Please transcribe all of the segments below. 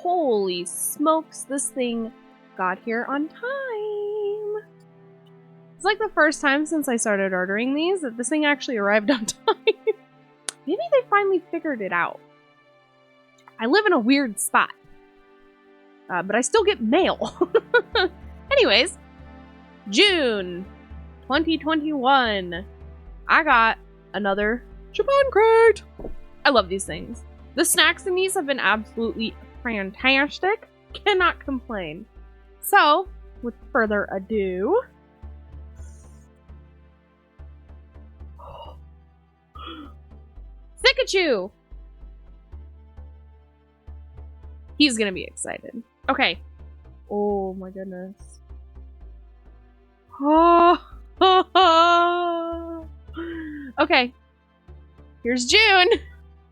holy smokes, this thing got here on time. It's like the first time since I started ordering these that this thing actually arrived on time. Maybe they finally figured it out. I live in a weird spot. But I still get mail. Anyways, June 2021. I got another Japan crate. I love these things. The snacks in these have been absolutely fantastic. Cannot complain. So, with further ado, Pikachu! He's gonna be excited. Okay. Oh my goodness. Oh. Okay. Here's June.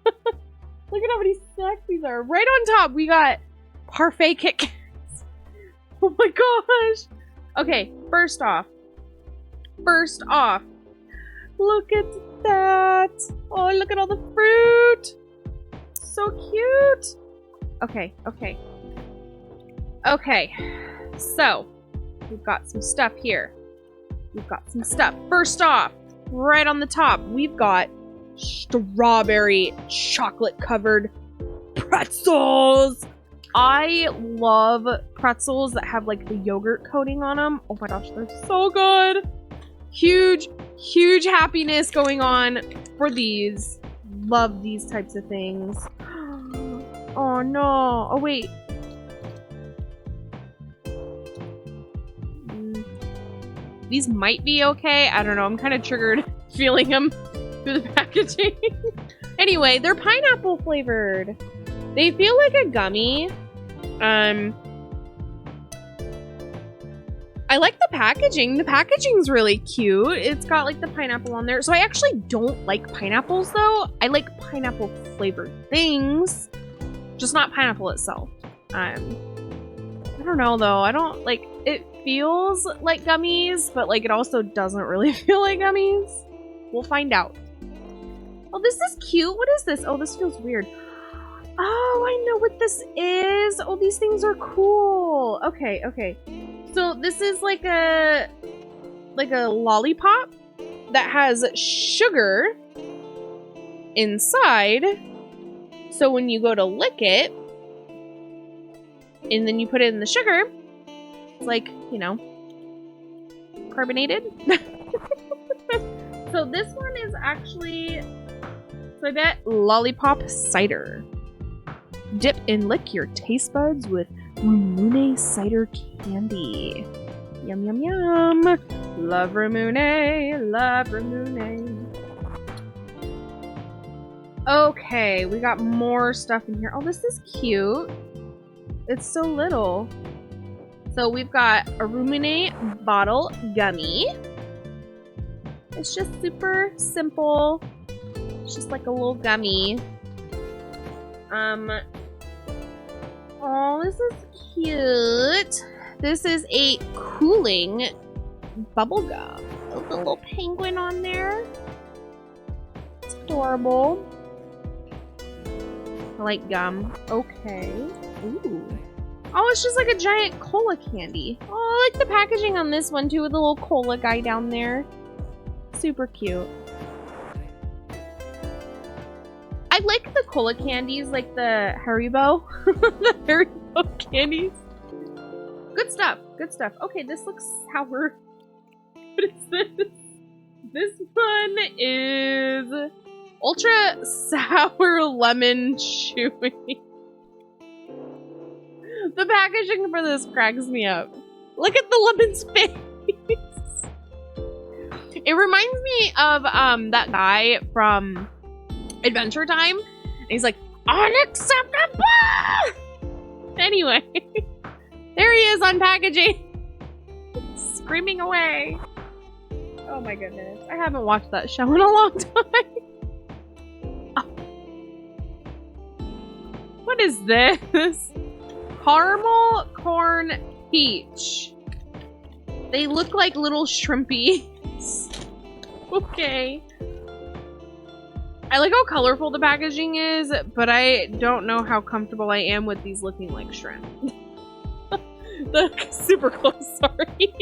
Look at how many snacks these are. Right on top, we got parfait Kit Kats. Oh my gosh. Okay, first off, look at that. Oh, look at all the fruit. So cute. Okay. So, we've got some stuff here. First off, right on the top, we've got strawberry chocolate covered pretzels. I love pretzels that have like the yogurt coating on them. Oh my gosh, they're so good. Huge happiness going on for these. Love these types of things. Oh no. Oh wait. These might be okay. I don't know. I'm kind of triggered feeling them through the packaging. Anyway, they're pineapple flavored. They feel like a gummy. I like the packaging. The packaging's really cute. It's got like the pineapple on there. So I actually don't like pineapples though. I like pineapple flavored things, just not pineapple itself. I don't know though. I don't like it. Feels like gummies, but like it also doesn't really feel like gummies. We'll find out. Oh, this is cute. What is this? Oh, this feels weird. Oh, I know what this is. Oh, these things are cool. Okay. So this is like a lollipop that has sugar inside. So when you go to lick it, and then you put it in the sugar, it's like, you know, carbonated. So this one is actually, so I bet, lollipop cider. Dip and lick your taste buds with Rumune cider candy. Yum, yum, yum. Love Rumune. Love Rumune. Okay, we got more stuff in here. Oh, this is cute. It's so little. So we've got a Rumune bottle gummy. It's just super simple. It's just like a little gummy. Oh, this is cute. This is a cooling bubble gum. With a little penguin on there. It's adorable. I like gum. Okay. Ooh. Oh, it's just like a giant cola candy. Oh, I like the packaging on this one too, with the little cola guy down there. Super cute. I like the cola candies, like the Haribo. The Haribo candies. Good stuff. Okay, this looks sour. What is this? This one is ultra sour lemon chewy. The packaging for this cracks me up. Look at the lemon's face. It reminds me of that guy from Adventure Time. And he's like, unacceptable! Anyway, there he is on packaging. Screaming away. Oh my goodness. I haven't watched that show in a long time. Oh. What is this? Caramel corn peach. They look like little shrimpies. Okay. I like how colorful the packaging is, but I don't know how comfortable I am with these looking like shrimp. Super close, sorry.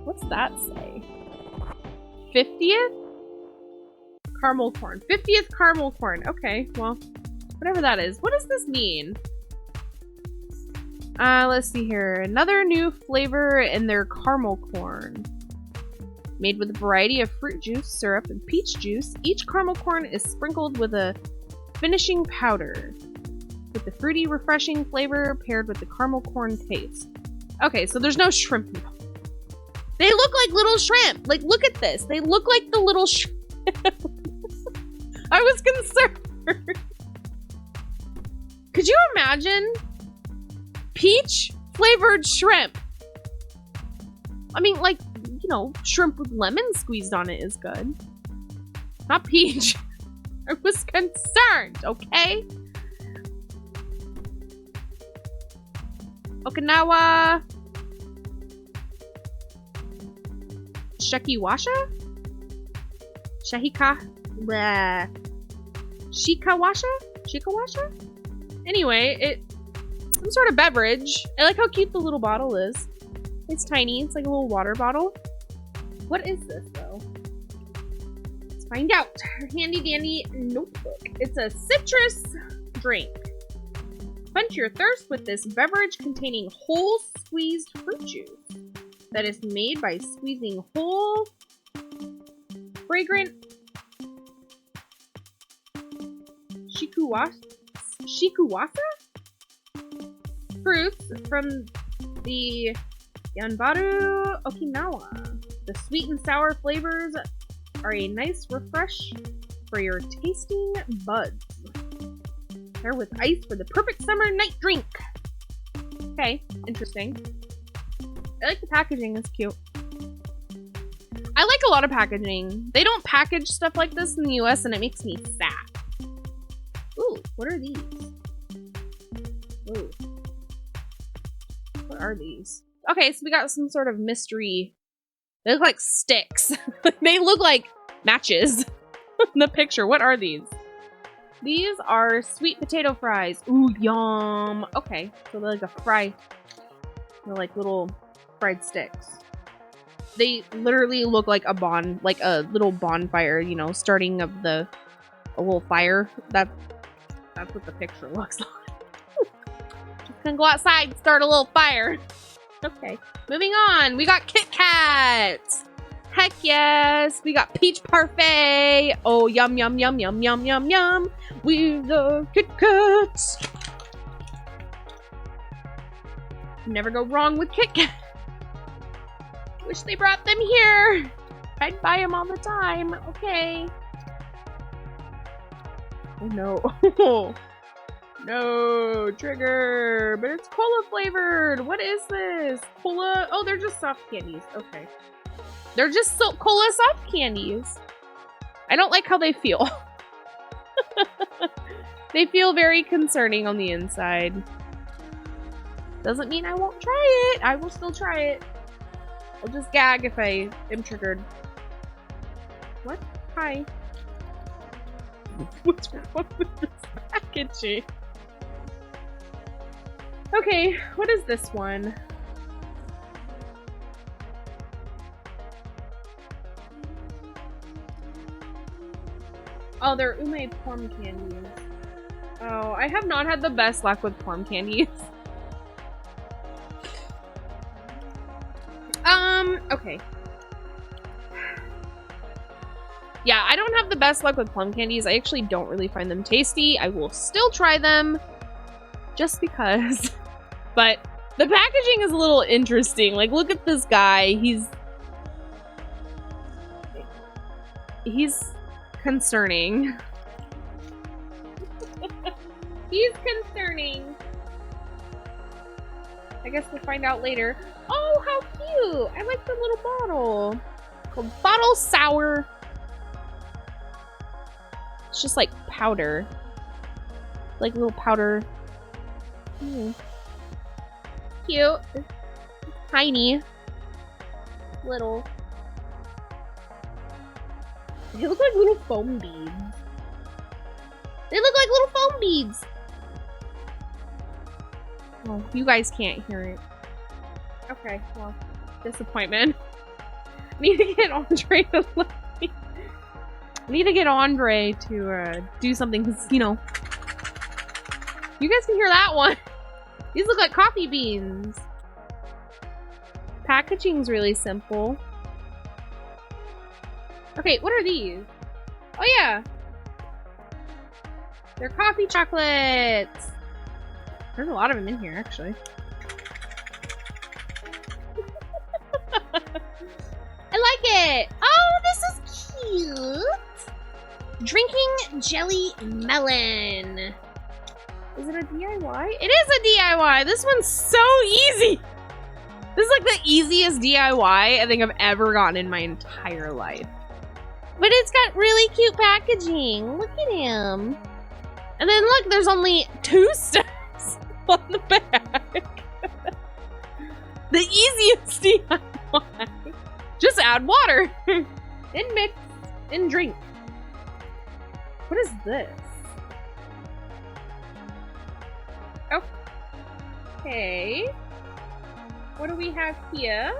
What's that say? 50th? Caramel corn. 50th caramel corn. Okay, well, whatever that is. What does this mean? Let's see here. Another new flavor in their caramel corn. Made with a variety of fruit juice, syrup, and peach juice, each caramel corn is sprinkled with a finishing powder. With the fruity, refreshing flavor paired with the caramel corn taste. Okay, so there's no shrimp involved. They look like little shrimp. Like, look at this. They look like the little shrimp. I was concerned. Could you imagine peach flavored shrimp? I mean, like, you know, shrimp with lemon squeezed on it is good. Not peach. I was concerned, okay? Okinawa Shakiwasha? Shikawasha? Anyway, it's some sort of beverage. I like how cute the little bottle is. It's tiny. It's like a little water bottle. What is this, though? Let's find out. Handy dandy notebook. It's a citrus drink. Quench your thirst with this beverage containing whole squeezed fruit juice that is made by squeezing whole, fragrant shikuwasa fruits from the Yanbaru, Okinawa. The sweet and sour flavors are a nice refresh for your tasting buds. Pair with ice for the perfect summer night drink. Okay, interesting. I like the packaging, it's cute. I like a lot of packaging. They don't package stuff like this in the US and it makes me sad. Ooh, what are these? Ooh. What are these? Okay, so we got some sort of mystery. They look like sticks. They look like matches in the picture. What are these? These are sweet potato fries. Ooh, yum. Okay, so they're like a fry. They're like little fried sticks. They literally look like a little bonfire, you know, starting of a little fire. That's what the picture looks like. Just gonna go outside and start a little fire. Okay, moving on. We got Kit Kat. Heck yes. We got peach parfait. Oh, yum, yum, yum, yum, yum, yum, yum. We love Kit Kats. Never go wrong with Kit Kat. Wish they brought them here. I'd buy them all the time. Okay. Oh no. No, trigger. But it's cola flavored. What is this? Cola? Oh, they're just soft candies. Okay. They're just cola soft candies. I don't like how they feel. They feel very concerning on the inside. Doesn't mean I won't try it. I will still try it. I'll just gag if I am triggered. What? Hi. What's wrong with this packaging? Okay, what is this one? Oh, they're ume plum candies. Oh, I have not had the best luck with plum candies. Okay. Yeah, I don't have the best luck with plum candies. I actually don't really find them tasty. I will still try them just because. But the packaging is a little interesting. Like, look at this guy. He's concerning. He's concerning. I guess we'll find out later. Oh, how cute! I like the little bottle. Called Bottle Sour. It's just like powder. Like little powder. Cute. Tiny. Little. They look like little foam beads. They look like little foam beads. Oh, you guys can't hear it. Okay, well, disappointment. I need to get Andre to I need to get Andre to do something because, you know, you guys can hear that one. These look like coffee beans. Packaging's really simple. Okay, what are these? Oh yeah. They're coffee chocolates. There's a lot of them in here, actually. I like it. Oh, this is cute. Drinking jelly melon. Is it a DIY? It is a DIY. This one's so easy. This is like the easiest DIY I think I've ever gotten in my entire life. But it's got really cute packaging. Look at him. And then look, there's only 2 steps on the back. The easiest DIY. Just add water. And mix and drink. What is this? Okay. What do we have here?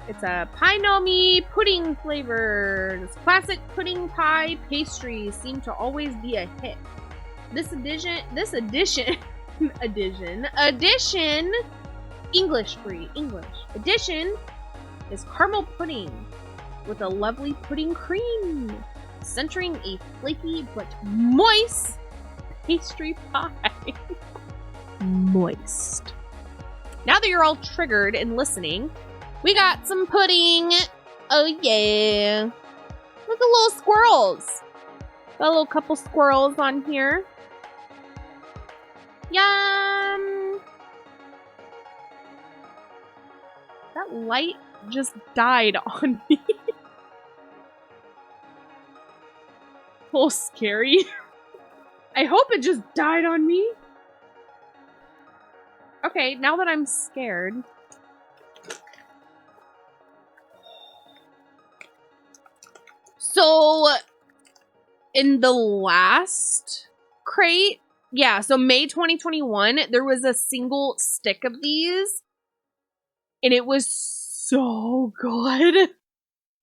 It's a pie nomi pudding flavor. This classic pudding pie pastries seem to always be a hit. This edition, English free, English. Edition is caramel pudding with a lovely pudding cream, centering a flaky but moist pastry pie. Moist. Now that you're all triggered and listening, we got some pudding. Oh yeah. Look at little squirrels. Got a little couple squirrels on here. Yum. That light just died on me. A little scary. I hope it just died on me. Okay, now that I'm scared. So, in the last crate, yeah, so May 2021, there was a single stick of these. And it was so good.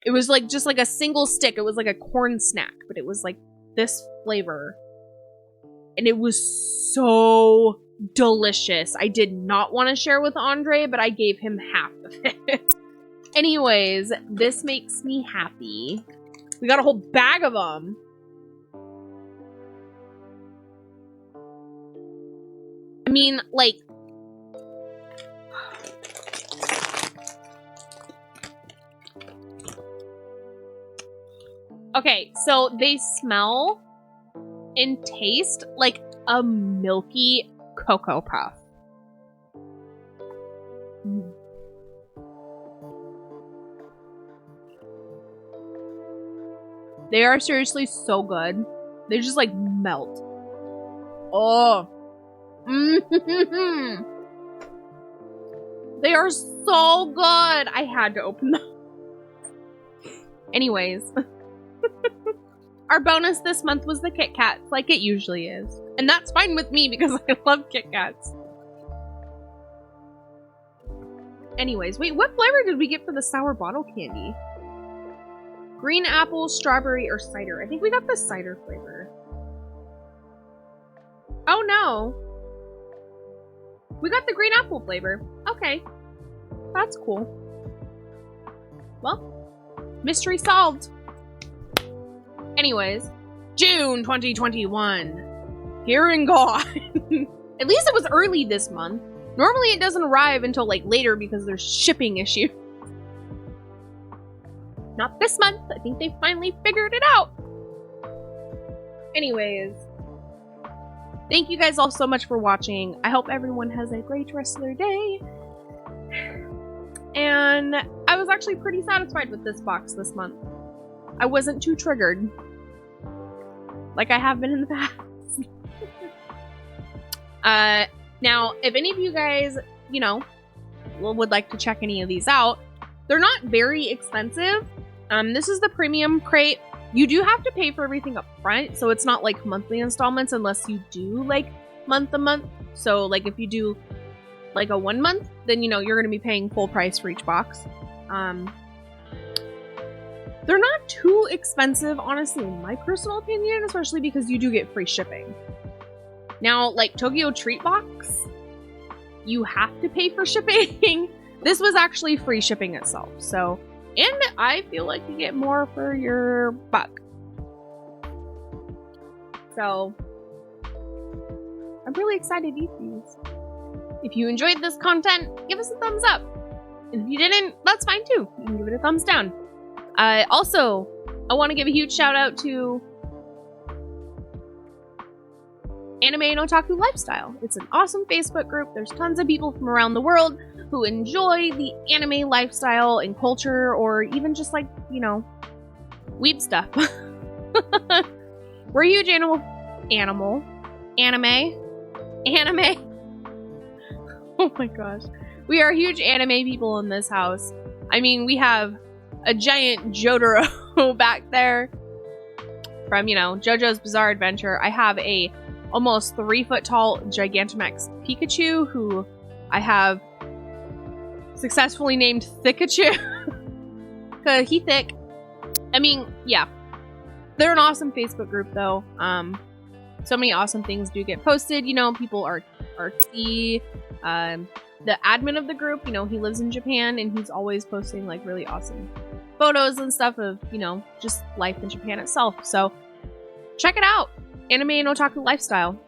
It was like just like a single stick. It was like a corn snack, but it was like this flavor. And it was so delicious. I did not want to share with Andre, but I gave him half of it. Anyways, this makes me happy. We got a whole bag of them. I mean, like... Okay, so they smell and taste like a milky Cocoa Puff. They are seriously so good. They just like melt. Oh. They are so good. I had to open them. Anyways. Our bonus this month was the Kit Kats, like it usually is. And that's fine with me because I love Kit Kats. Anyways, wait, what flavor did we get for the sour bottle candy? Green apple, strawberry, or cider? I think we got the cider flavor. Oh no. We got the green apple flavor. Okay. That's cool. Well, mystery solved. Anyways, June 2021. Here and gone. At least it was early this month. Normally it doesn't arrive until like later because there's shipping issues. Not this month. I think they finally figured it out. Anyways, thank you guys all so much for watching. I hope everyone has a great rest of their day. And I was actually pretty satisfied with this box this month. I wasn't too triggered. Like I have been in the past. Now, if any of you guys, you know, would like to check any of these out, they're not very expensive. This is the premium crate. You do have to pay for everything up front, so it's not like monthly installments unless you do like month to month. So like if you do like a 1 month, then you know you're going to be paying full price for each box. They're not too expensive, honestly, in my personal opinion, especially because you do get free shipping. Now, like Tokyo Treat Box, you have to pay for shipping. This was actually free shipping itself, so, and I feel like you get more for your buck. So, I'm really excited to eat these. If you enjoyed this content, give us a thumbs up. And if you didn't, that's fine too. You can give it a thumbs down. Also, I want to give a huge shout out to Anime and Otaku Lifestyle. It's an awesome Facebook group. There's tons of people from around the world who enjoy the anime lifestyle and culture, or even just like, you know, weeb stuff. We're huge anime. Oh my gosh. We are huge anime people in this house. I mean, we have a giant Jotaro back there from, you know, JoJo's Bizarre Adventure. I have a almost 3 foot tall Gigantamax Pikachu, who I have successfully named Thickachu. Cause he thick. I mean, yeah. They're an awesome Facebook group though. So many awesome things do get posted. You know, people are artsy. The admin of the group, you know, he lives in Japan and he's always posting like really awesome photos and stuff of, you know, just life in Japan itself. So check it out. Anime and Otaku Lifestyle.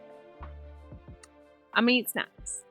I'm gonna eat snacks.